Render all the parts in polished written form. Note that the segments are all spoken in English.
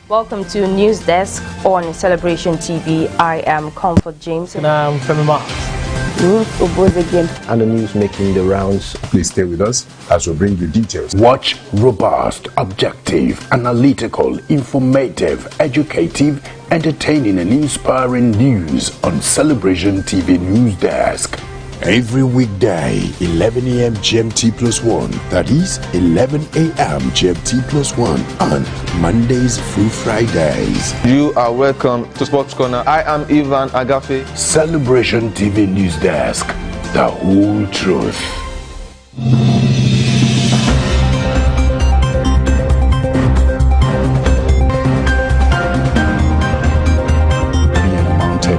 Welcome to News Desk on Celebration TV. I am Comfort James. And I'm Femi Marks. And the news making the rounds. Please stay with us as we bring you details. Watch robust, objective, analytical, informative, educative, entertaining and inspiring news on Celebration TV News Desk. Every weekday, 11 a.m. GMT+1, that is 11 a.m. GMT+1 on Mondays through Fridays. You are welcome to Sports Corner. I am Ivan Agafe. Celebration TV News Desk, the whole truth.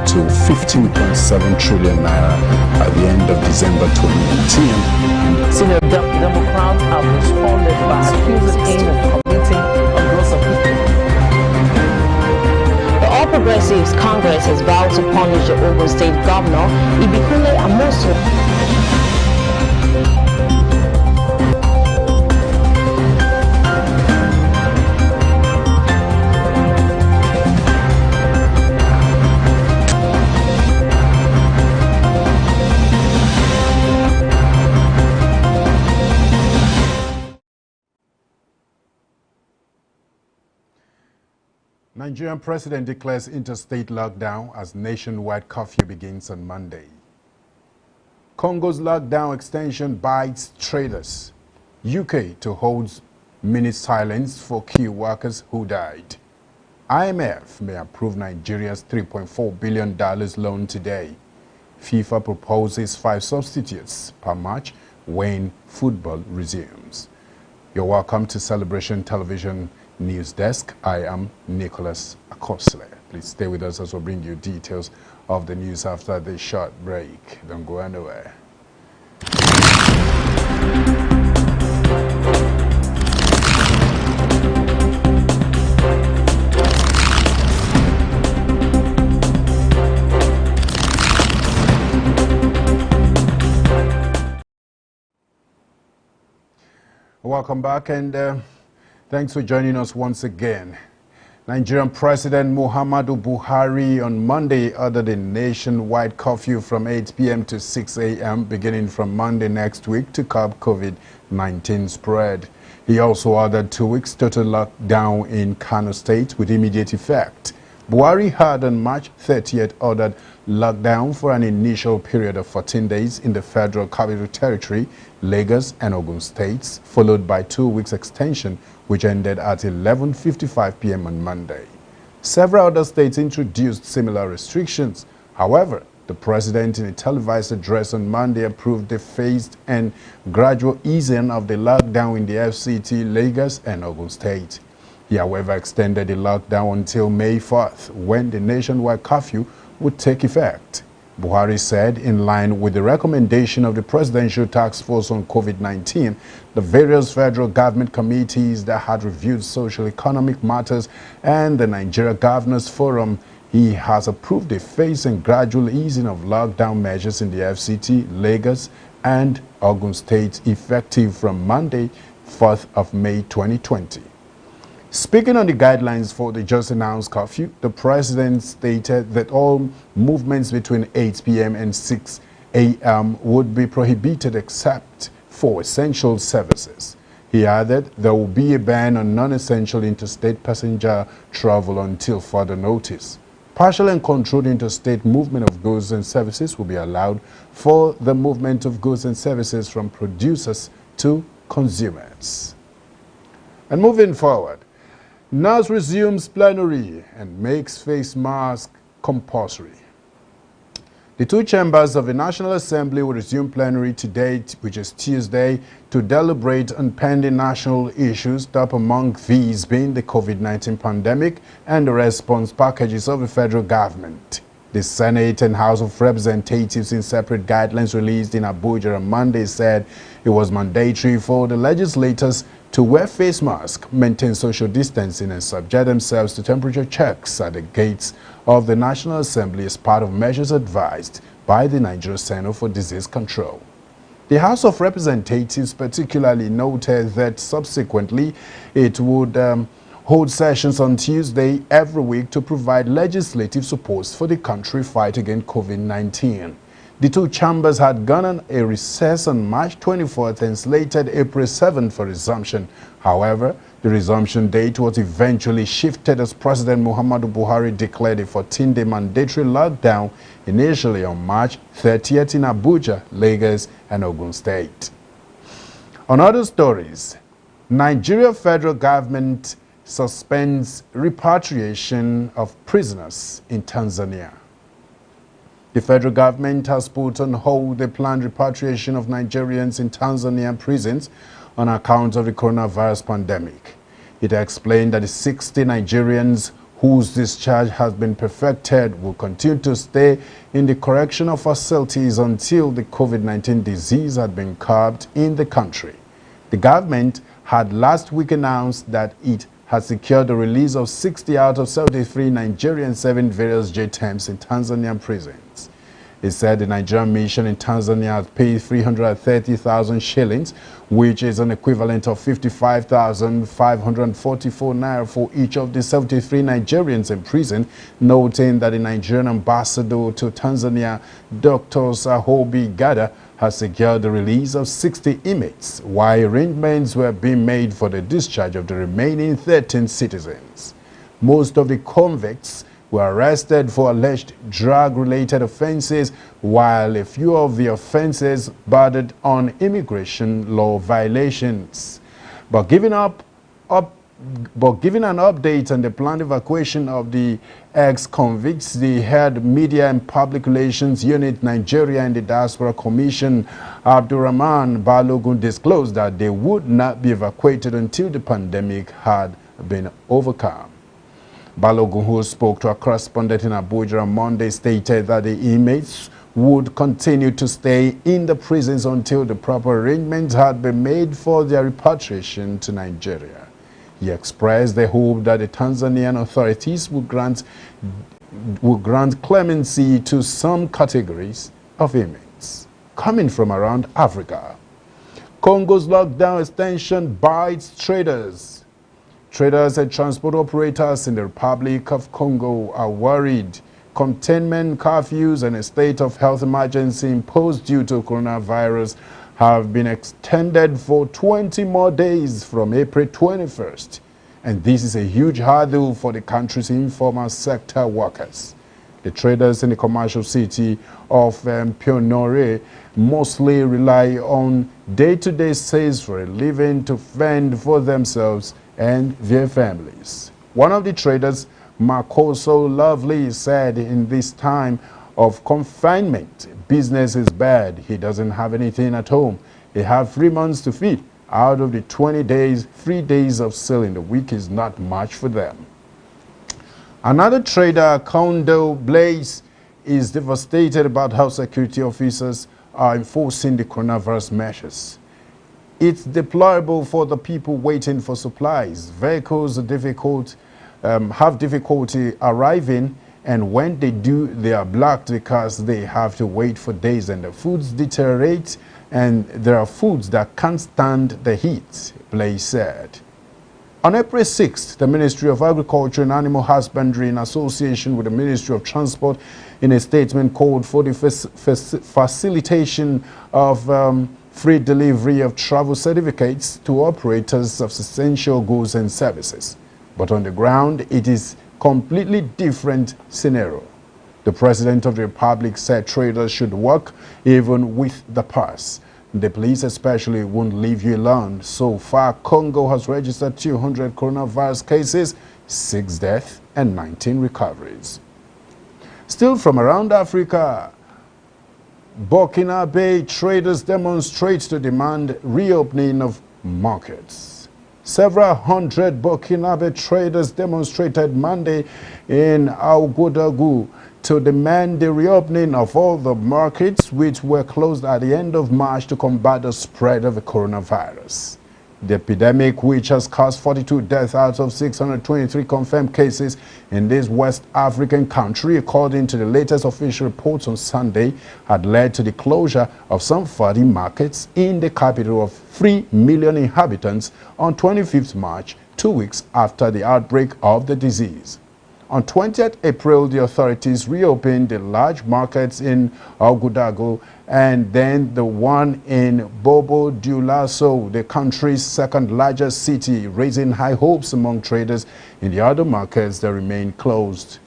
To 15.7 trillion naira at the end of December 2019. Senior Democrats have responded by accusing him of committing a gross offense. The All Progressives Congress has vowed to punish the Ogun State Governor, Ibikunle Amosu. Nigerian president declares interstate lockdown as nationwide curfew begins on Monday. Congo's lockdown extension bites traders. UK to hold minute silence for key workers who died. IMF may approve Nigeria's $3.4 billion loan today. FIFA proposes 5 substitutes per match when football resumes. You're welcome to Celebration Television News Desk. I am Nicholas Akosle. Please stay with us as we bring you details of the news after this short break. Don't go anywhere. Welcome back and thanks for joining us once again. Nigerian President Muhammadu Buhari on Monday ordered a nationwide curfew from 8 p.m. to 6 a.m. beginning from Monday next week to curb COVID-19 spread. He also ordered 2 weeks total lockdown in Kano State with immediate effect. Buhari had on March 30th ordered lockdown for an initial period of 14 days in the Federal Capital Territory, Lagos and Ogun states, followed by 2 weeks extension which ended at 11:55 p.m. on Monday. Several other states introduced similar restrictions. However, the president in a televised address on Monday approved the phased and gradual easing of the lockdown in the FCT, Lagos and Ogun state. He, however, extended the lockdown until May 4th, when the nationwide curfew would take effect. Buhari said, in line with the recommendation of the Presidential Task Force on COVID-19, the various federal government committees that had reviewed socio-economic matters and the Nigeria Governors Forum, he has approved a phased and gradual easing of lockdown measures in the FCT, Lagos and Ogun states effective from Monday, 4th of May 2020. Speaking on the guidelines for the just announced curfew, the president stated that all movements between 8 p.m. and 6 a.m. would be prohibited except for essential services. He added there will be a ban on non-essential interstate passenger travel until further notice. Partial and controlled interstate movement of goods and services will be allowed for the movement of goods and services from producers to consumers. And moving forward, NAS resumes plenary and makes face mask compulsory. The 2 chambers of the National Assembly will resume plenary today, which is Tuesday, to deliberate on pending national issues, top among these being the COVID-19 pandemic and the response packages of the federal government. The Senate and House of Representatives, in separate guidelines released in Abuja on Monday, said it was mandatory for the legislators to wear face masks, maintain social distancing, and subject themselves to temperature checks at the gates of the National Assembly as part of measures advised by the Nigeria Center for Disease Control. The House of Representatives particularly noted that subsequently it would hold sessions on Tuesday every week to provide legislative support for the country fight against COVID-19. The two chambers had gone on a recess on March 24th and slated April 7th for resumption. However, the resumption date was eventually shifted as President Muhammadu Buhari declared a 14-day mandatory lockdown initially on March 30th in Abuja, Lagos, and Ogun State. On other stories, Nigeria federal government suspends repatriation of prisoners in Tanzania. The federal government has put on hold the planned repatriation of Nigerians in Tanzanian prisons on account of the coronavirus pandemic. It explained that the 60 Nigerians whose discharge has been perfected will continue to stay in the correctional facilities until the COVID-19 disease had been curbed in the country. The government had last week announced that it had secured the release of 60 out of 73 Nigerians serving various jail terms in Tanzanian prisons. It said the Nigerian mission in Tanzania had paid 330,000 shillings, which is an equivalent of 55,544 naira for each of the 73 Nigerians in prison, noting that the Nigerian ambassador to Tanzania, Dr. Sahobi Gada, has secured the release of 60 inmates, while arrangements were being made for the discharge of the remaining 13 citizens. Most of the convicts were arrested for alleged drug-related offenses, while a few of the offenses bordered on immigration law violations. But giving an update on the planned evacuation of the ex-convicts, the head Media and Public Relations Unit Nigeria and the Diaspora Commission, Abdurrahman Balogun, disclosed that they would not be evacuated until the pandemic had been overcome. Balogun, who spoke to a correspondent in Abuja on Monday, stated that the inmates would continue to stay in the prisons until the proper arrangements had been made for their repatriation to Nigeria. He expressed the hope that the Tanzanian authorities will grant clemency to some categories of inmates coming from around Africa. Congo's lockdown extension bites traders. Traders and transport operators in the Republic of Congo are worried containment curfews and a state of health emergency imposed due to coronavirus have been extended for 20 more days from April 21st. And this is a huge hurdle for the country's informal sector workers. The traders in the commercial city of Pionore mostly rely on day-to-day sales for a living to fend for themselves and their families. One of the traders, Makoso Lovely, said in this time of confinement, business is bad. He doesn't have anything at home. They have 3 months to feed. Out of the 20 days, 3 days of selling the week is not much for them. Another trader, Condo Blaze, is devastated about how security officers are enforcing the coronavirus measures. It's deplorable for the people waiting for supplies. Vehicles have difficulty arriving, and when they do, they are blocked because they have to wait for days and the foods deteriorate, and there are foods that can't stand the heat, Blaze said. On April 6th, the Ministry of Agriculture and Animal Husbandry, in association with the Ministry of Transport, in a statement called for the facilitation of free delivery of travel certificates to operators of essential goods and services. But on the ground, it is completely different scenario. The President of the Republic said traders should work even with the pass. The police especially won't leave you alone. So far, Congo has registered 200 coronavirus cases, 6 deaths and 19 recoveries. Still from around Africa, Burkina Faso traders demonstrate to demand reopening of markets. Several hundred Burkina Faso traders demonstrated Monday in Ouagadougou to demand the reopening of all the markets which were closed at the end of March to combat the spread of the coronavirus. The epidemic, which has caused 42 deaths out of 623 confirmed cases in this West African country, according to the latest official reports on Sunday, had led to the closure of some 40 markets in the capital of 3 million inhabitants on 25th March 2 weeks after the outbreak of the disease. On 20th April, the authorities reopened the large markets in Ouagadougou and then the one in Bobo Dioulasso, the country's second largest city, raising high hopes among traders in the other markets that remain closed.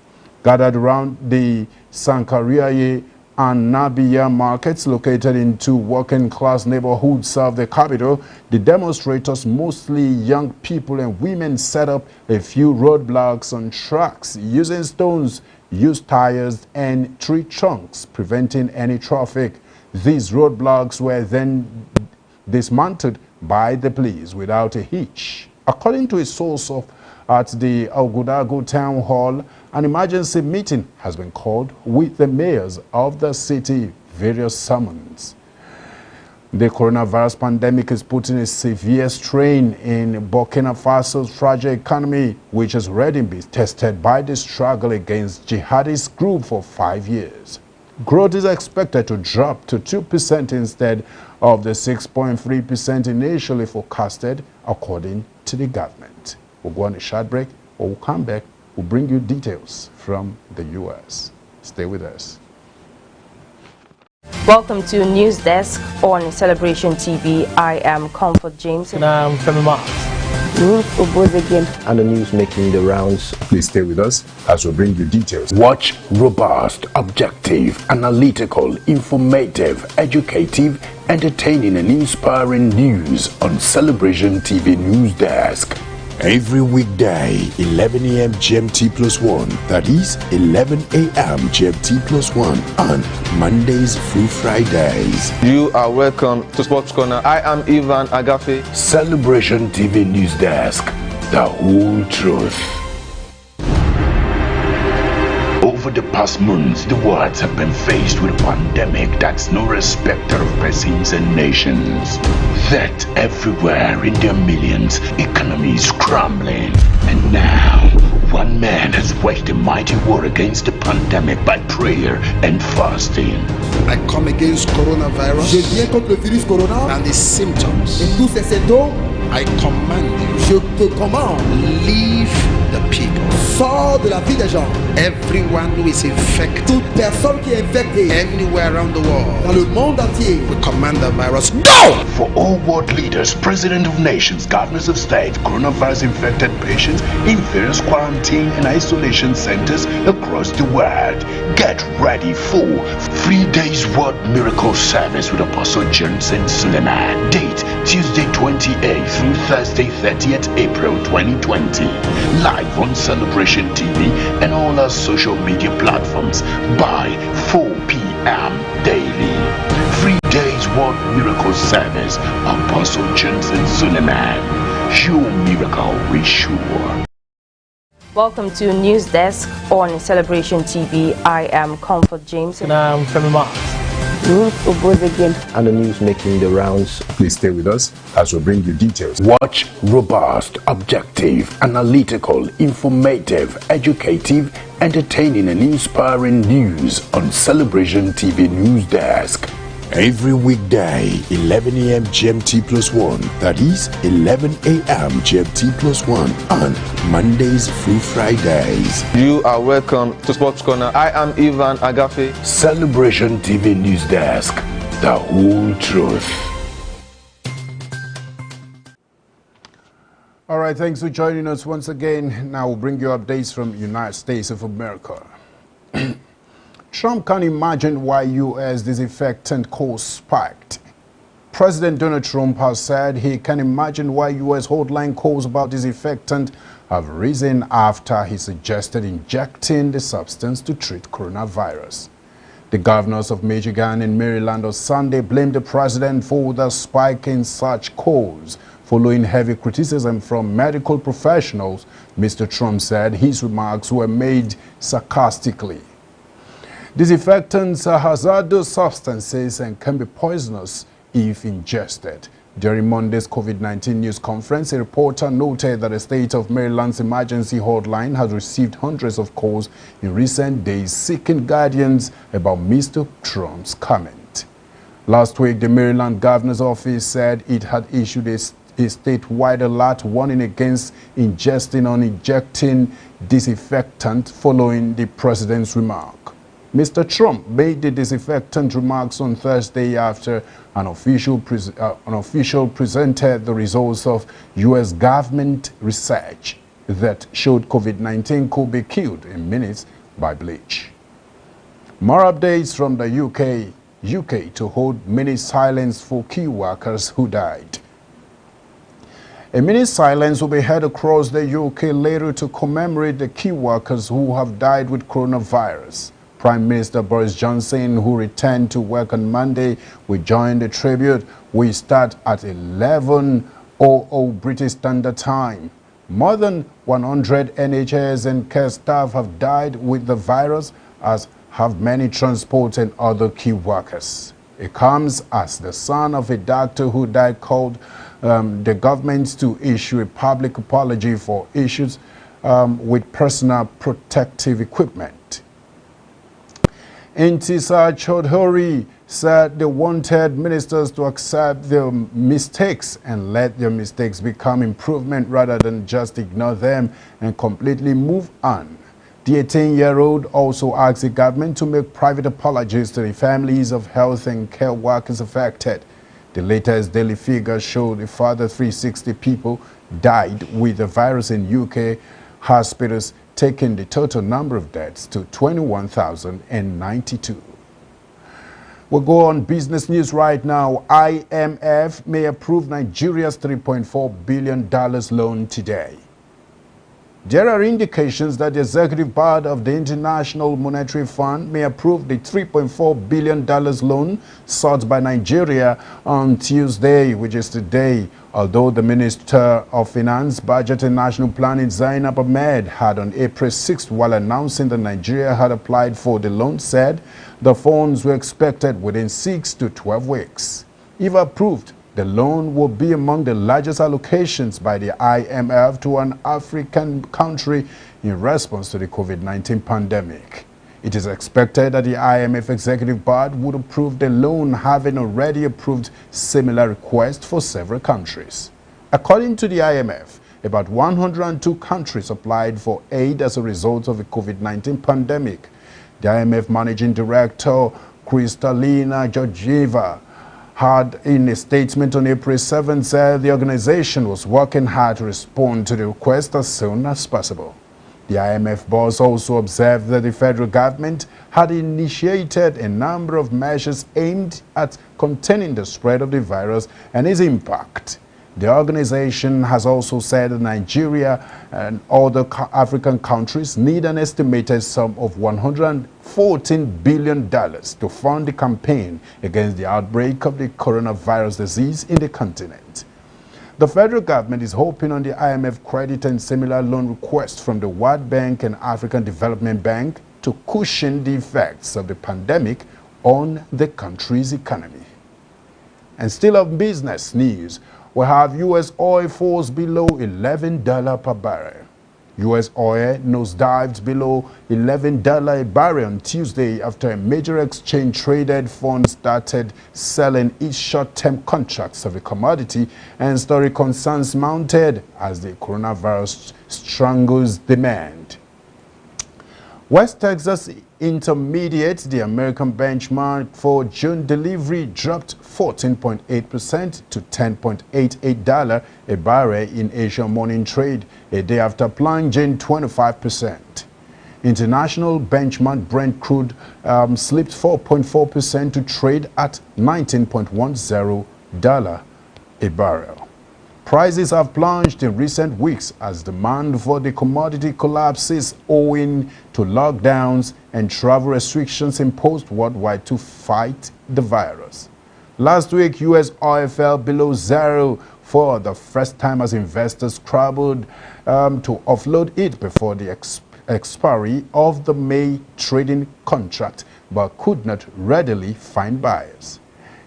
Gathered around the Sankariaye and Nabiya markets located in two working-class neighborhoods of the capital, the demonstrators, mostly young people and women, set up a few roadblocks on tracks using stones, used tires and tree trunks, preventing any traffic. These roadblocks were then dismantled by the police without a hitch. According to a source at the Ouagadougou Town Hall, an emergency meeting has been called with the mayors of the city, various summons. The coronavirus pandemic is putting a severe strain in Burkina Faso's fragile economy, which has already been tested by the struggle against jihadist group for 5 years. Growth is expected to drop to 2% instead of the 6.3% initially forecasted, according to the government. We'll go on a short break, or we'll come back. We'll bring you details from the U.S. Stay with us. Welcome to News Desk on Celebration TV. I am Comfort James. And I'm Femi Mark. And the news making the rounds. Please stay with us as we bring you details. Watch robust, objective, analytical, informative, educative, entertaining and inspiring news on Celebration TV News Desk. Every weekday, 11 a.m. GMT plus 1, that is 11 a.m. GMT plus 1, on Mondays through Fridays. You are welcome to Sports Corner. I am Ivan Agafe. Celebration TV News Desk, the whole truth. Over the past months, the world have been faced with a pandemic that's no respecter of persons and nations. That everywhere in their millions, economies crumbling. And now, one man has waged a mighty war against the pandemic by prayer and fasting. I come against coronavirus. Je viens contre le virus corona. And the symptoms. Et tous ces symptômes. I command you. Je te commande. Leave the people. Sors de la vie des gens. Everyone who is infected. Toute personne qui est infectée. Anywhere around the world. Dans le monde entier. We command the virus. Go! For all world leaders, president of nations, governors of state, coronavirus infected patients in various quarantine and isolation centers across the world, get ready for 3 days World Miracle Service with Apostle Johnson Suleiman. Date Tuesday 28th through Thursday 30th April 2020. Live on Celebration TV and all our social media platforms by 4 p.m. daily. 3 days World Miracle Service. Apostle Johnson Suleiman. Your miracle is sure. Welcome to News Desk on Celebration TV. I am Comfort James. And I'm Femi Mark. And the news making the rounds. Please stay with us as we bring you details. Watch robust, objective, analytical, informative, educative, entertaining and inspiring news on Celebration TV News Desk. Every weekday, 11 a.m. GMT plus 1, that is 11 a.m. GMT plus 1, on Mondays through Fridays. You are welcome to Sports Corner. I am Ivan Agafe. Celebration TV News Desk, the whole truth. All right, thanks for joining us once again. Now we'll bring you updates from United States of America. Trump can't imagine why U.S. disinfectant costs spiked. President Donald Trump has said he can imagine why U.S. hotline calls about disinfectant have risen after he suggested injecting the substance to treat coronavirus. The governors of Michigan and Maryland on Sunday blamed the president for the spike in such calls. Following heavy criticism from medical professionals, Mr. Trump said his remarks were made sarcastically. Disinfectants are hazardous substances and can be poisonous if ingested. During Monday's COVID-19 news conference, a reporter noted that the state of Maryland's emergency hotline has received hundreds of calls in recent days seeking guidance about Mr. Trump's comment. Last week, the Maryland governor's office said it had issued a a statewide alert warning against ingesting or injecting disinfectant following the president's remark. Mr. Trump made the disinfectant remarks on Thursday after an official presented the results of U.S. government research that showed COVID-19 could be killed in minutes by bleach. More updates from the UK to hold minute silence for key workers who died. A minute silence will be held across the UK later to commemorate the key workers who have died with coronavirus. Prime Minister Boris Johnson, who returned to work on Monday, will join the tribute. We start at 11:00 British Standard Time. More than 100 NHS and care staff have died with the virus, as have many transport and other key workers. It comes as the son of a doctor who died called the government to issue a public apology for issues with personal protective equipment. Intisar Chaudhuri said they wanted ministers to accept their mistakes and let their mistakes become improvement rather than just ignore them and completely move on. The 18-year-old also asked the government to make private apologies to the families of health and care workers affected. The latest daily figures show a further 360 people died with the virus in UK hospitals, taking the total number of deaths to 21,092. We'll go on business news right now. IMF may approve Nigeria's $3.4 billion loan today. There are indications that the executive board of the International Monetary Fund may approve the $3.4 billion loan sought by Nigeria on Tuesday, which is today, although the Minister of Finance, Budget and National Planning, Zainab Ahmed, had on April 6th, while announcing that Nigeria had applied for the loan, said the funds were expected within 6 to 12 weeks. If approved, the loan will be among the largest allocations by the IMF to an African country in response to the COVID-19 pandemic. It is expected that the IMF Executive Board would approve the loan, having already approved similar requests for several countries. According to the IMF, about 102 countries applied for aid as a result of the COVID-19 pandemic. The IMF Managing Director, Kristalina Georgieva, had in a statement on April 7 said the organization was working hard to respond to the request as soon as possible. The IMF boss also observed that the federal government had initiated a number of measures aimed at containing the spread of the virus and its impact. The organization has also said that Nigeria and other African countries need an estimated sum of $114 billion to fund the campaign against the outbreak of the coronavirus disease in the continent. The federal government is hoping on the IMF credit and similar loan requests from the World Bank and African Development Bank to cushion the effects of the pandemic on the country's economy. And still on business news, we have U.S. oil falls below $11 per barrel. U.S. oil nosedived below $11 a barrel on Tuesday after a major exchange-traded fund started selling its short-term contracts of the commodity, and story concerns mounted as the coronavirus strangles demand. West Texas Intermediate, the American benchmark for June delivery, dropped 14.8% to $10.88 a barrel in Asia morning trade, a day after plunging 25%. International benchmark Brent crude slipped 4.4% to trade at $19.10 a barrel. Prices have plunged in recent weeks as demand for the commodity collapses owing to lockdowns and travel restrictions imposed worldwide to fight the virus. Last week, U.S. oil fell below zero for the first time as investors scrambled to offload it before the expiry of the May trading contract, but could not readily find buyers.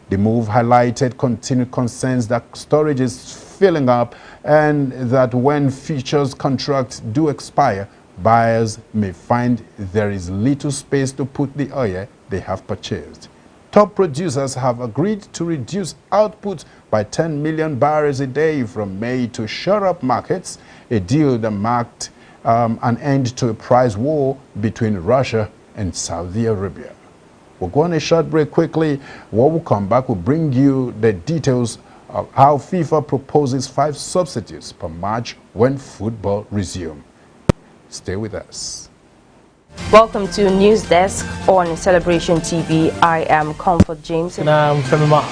The move highlighted continued concerns that storage is filling up and that when futures contracts do expire, buyers may find there is little space to put the oil they have purchased. top producers have agreed to reduce output by 10 million barrels a day from May to shore up markets, a deal that marked an end to a price war between Russia and Saudi Arabia. We'll go on a short break quickly. When we come back, we'll bring you the details of how FIFA proposes 5 substitutes per match when football resumes. Stay with us. Welcome to News Desk on Celebration TV. I am Comfort James. And I'm Femi Mark.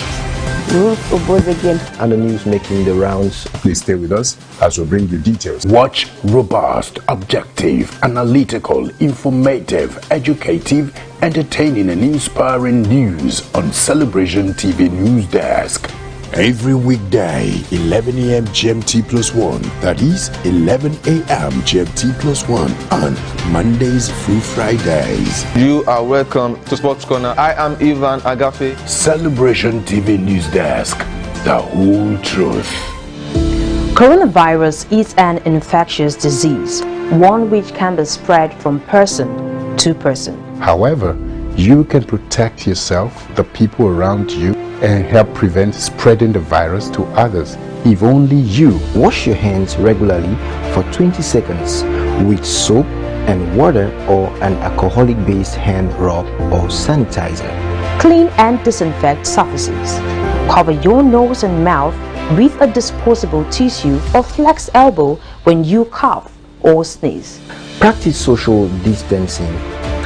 And the news making the rounds. Please stay with us as we bring you details. Watch robust, objective, analytical, informative, educative, entertaining and inspiring news on Celebration TV News Desk. Every weekday, 11 a.m. GMT +1, that is 11 a.m. GMT +1 on Mondays through Fridays. You are welcome to Sports Corner. I am Ivan Agafe. Celebration TV News Desk, the whole truth. Coronavirus is an infectious disease, one which can be spread from person to person. However, you can protect yourself, the people around you, and help prevent spreading the virus to others if only you Wash your hands regularly for 20 seconds with soap and water or an alcoholic-based hand rub or sanitizer. Clean and disinfect surfaces. Cover your nose and mouth with a disposable tissue or flex elbow when you cough or sneeze. Practice social distancing.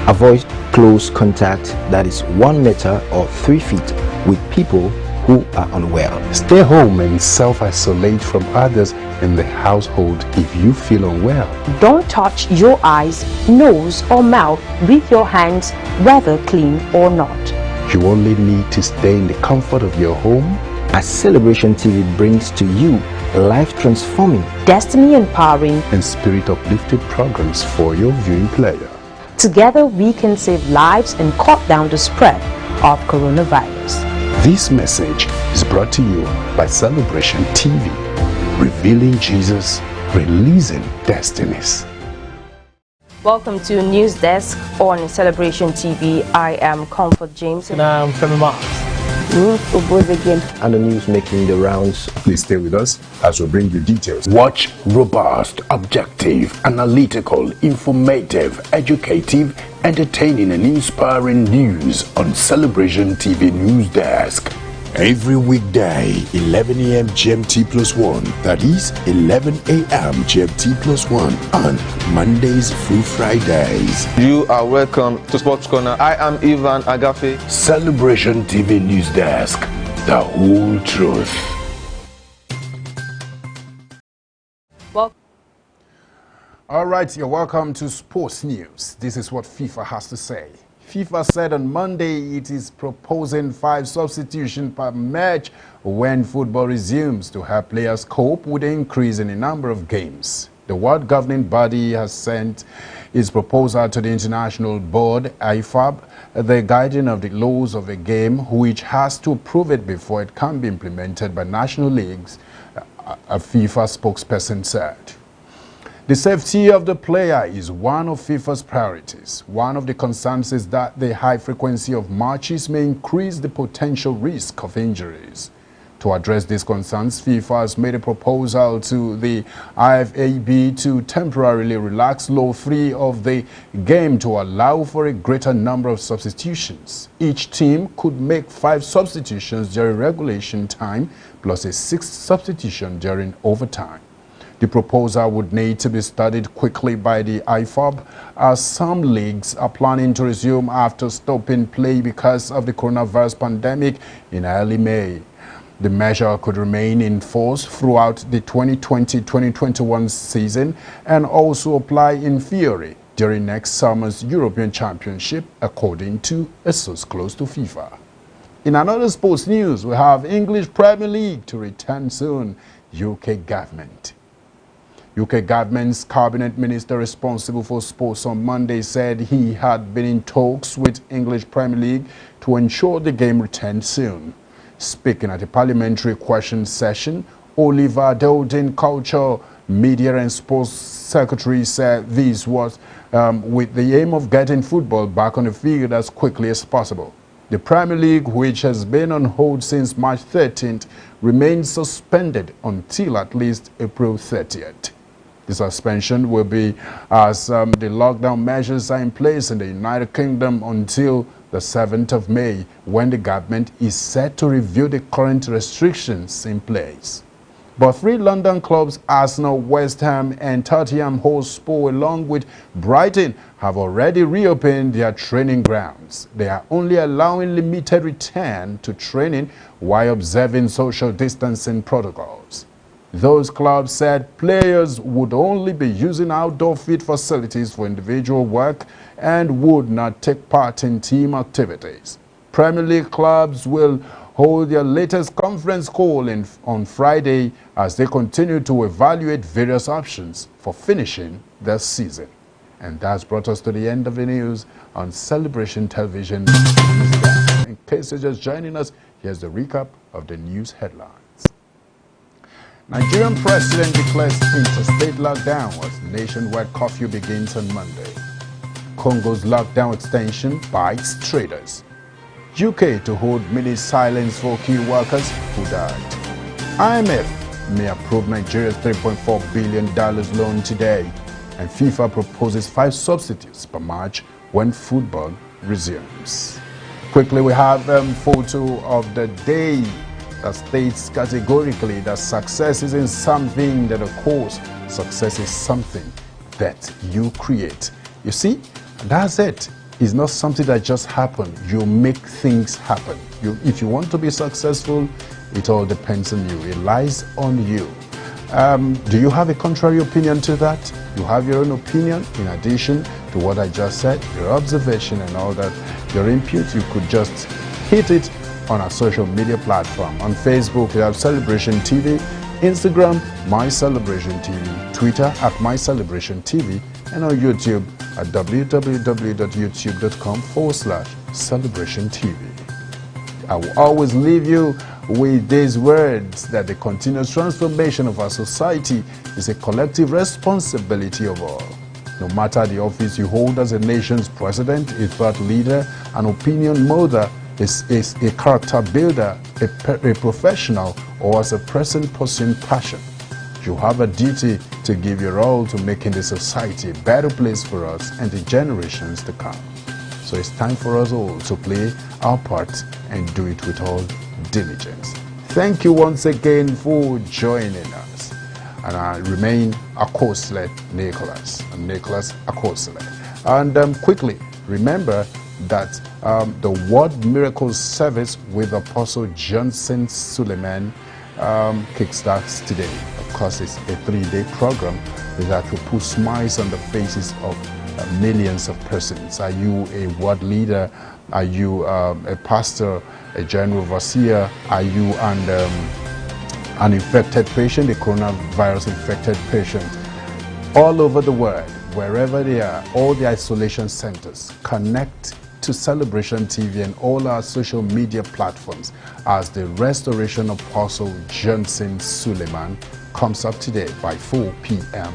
Avoid close contact, that is 1 meter or 3 feet, with people who are unwell. stay home and self-isolate from others in the household if you feel unwell. Don't touch your eyes, nose or mouth with your hands, whether clean or not. You only need to stay in the comfort of your home. As Celebration TV brings to you life-transforming, Destiny-empowering. And spirit-uplifted programs for your viewing pleasure. Together we can save lives and cut down the spread of coronavirus. This message is brought to you by Celebration TV, revealing Jesus, releasing destinies. Welcome to News Desk on Celebration TV. I am Comfort James. And I'm Femi Mark. and the news making the rounds. Please stay with us as we bring you details. Watch robust, objective, analytical, informative, educative, entertaining and inspiring news on Celebration TV News Desk. Every weekday, 11 a.m. GMT +1, that is 11 a.m. GMT +1 on Mondays through Fridays. You are welcome to Sports Corner. I am Ivan Agafe. Celebration TV News Desk, the whole truth. Well, All right, you're welcome to Sports News. This is what FIFA has to say. FIFA said on Monday it is proposing 5 substitutions per match when football resumes to help players cope with the increase in the number of games. The world governing body has sent its proposal to the international board, IFAB, the guardian of the laws of the game, which has to approve it before it can be implemented by national leagues, a FIFA spokesperson said. The safety of the player is one of FIFA's priorities. One of the concerns is that the high frequency of matches may increase the potential risk of injuries. To address these concerns, FIFA has made a proposal to the IFAB to temporarily relax Law 3 of the game to allow for a greater number of substitutions. Each team could make 5 substitutions during regulation time, plus a 6th substitution during overtime. The proposal would need to be studied quickly by the IFAB, as some leagues are planning to resume after stopping play because of the coronavirus pandemic in early May. The measure could remain in force throughout the 2020-2021 season and also apply in theory during next summer's European Championship, according to a source close to FIFA. In another sports news, we have English Premier League to return soon, UK government. UK government's cabinet minister responsible for sports on Monday said he had been in talks with English Premier League to ensure the game returned soon. Speaking at a parliamentary question session, Oliver Dowden, Culture, Media and Sports Secretary, said this was with the aim of getting football back on the field as quickly as possible. The Premier League, which has been on hold since March 13th, remains suspended until at least April 30th. The suspension will be as the lockdown measures are in place in the United Kingdom until the 7th of May, when the government is set to review the current restrictions in place. But 3 London clubs, Arsenal, West Ham and Tottenham Hotspur, along with Brighton, have already reopened their training grounds. They are only allowing limited return to training while observing social distancing protocols. Those clubs said players would only be using outdoor field facilities for individual work and would not take part in team activities. Premier League clubs will hold their latest conference call on Friday as they continue to evaluate various options for finishing their season. And that's brought us to the end of the news on Celebration Television. In case you're just joining us, here's the recap of the news headlines. Nigerian president declares interstate lockdown as nationwide curfew begins on Monday. Congo's lockdown extension bites traders. UK to hold minute silence for key workers who died. IMF may approve Nigeria's $3.4 billion loan today. And FIFA proposes 5 substitutes per match when football resumes. Quickly, we have a photo of the day that states categorically that success isn't something that, of course, success is something that you create. You see, that's it. It's not something that just happens. You make things happen. If you want to be successful, it all depends on you. It lies on you. Do you have a contrary opinion to that? You have your own opinion in addition to what I just said, your observation and all that, your input, you could just hit it on our social media platform. On Facebook, we have Celebration TV, Instagram, My Celebration TV, Twitter at My Celebration TV, and on YouTube at www.youtube.com/Celebration TV. I will always leave you with these words that the continuous transformation of our society is a collective responsibility of all. No matter the office you hold as a nation's president, a thought leader, an opinion molder, is a character builder, a professional, or as a person pursuing passion, you have a duty to give your all to making the society a better place for us and the generations to come. So it's time for us all to play our part and do it with all diligence. Thank you once again for joining us. And I remain Akosle Nicholas. I'm Nicholas Akosle. And quickly, remember that the World Miracles Service with Apostle Johnson Suleiman kickstarts today. Of course, it's a 3-day program that will put smiles on the faces of millions of persons. Are you a ward leader? Are you a pastor, a general overseer? Are you an infected patient, a coronavirus infected patient? All over the world, wherever they are, all the isolation centers, connect to Celebration TV and all our social media platforms as the Restoration Apostle Johnson Suleiman comes up today by 4 p.m.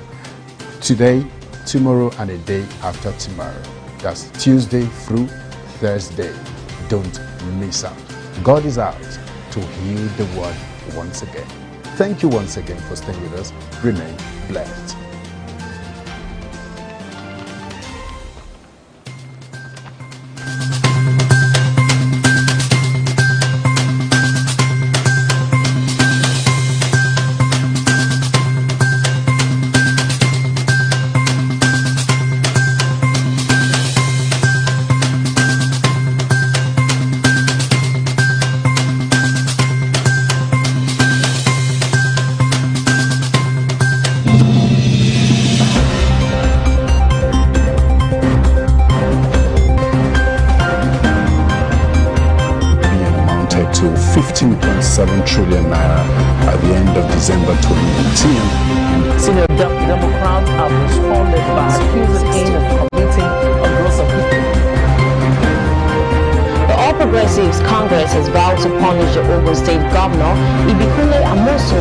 Today, tomorrow, and a day after tomorrow. That's Tuesday through Thursday. Don't miss out. God is out to heal the world once again. Thank you once again for staying with us. Remain blessed. To 15.7 trillion naira at the end of December 2019. Senior Democrats have responded by accusing him of committing a gross offense. The All Progressives Congress has vowed to punish the Ogun State Governor Ibikule Amoso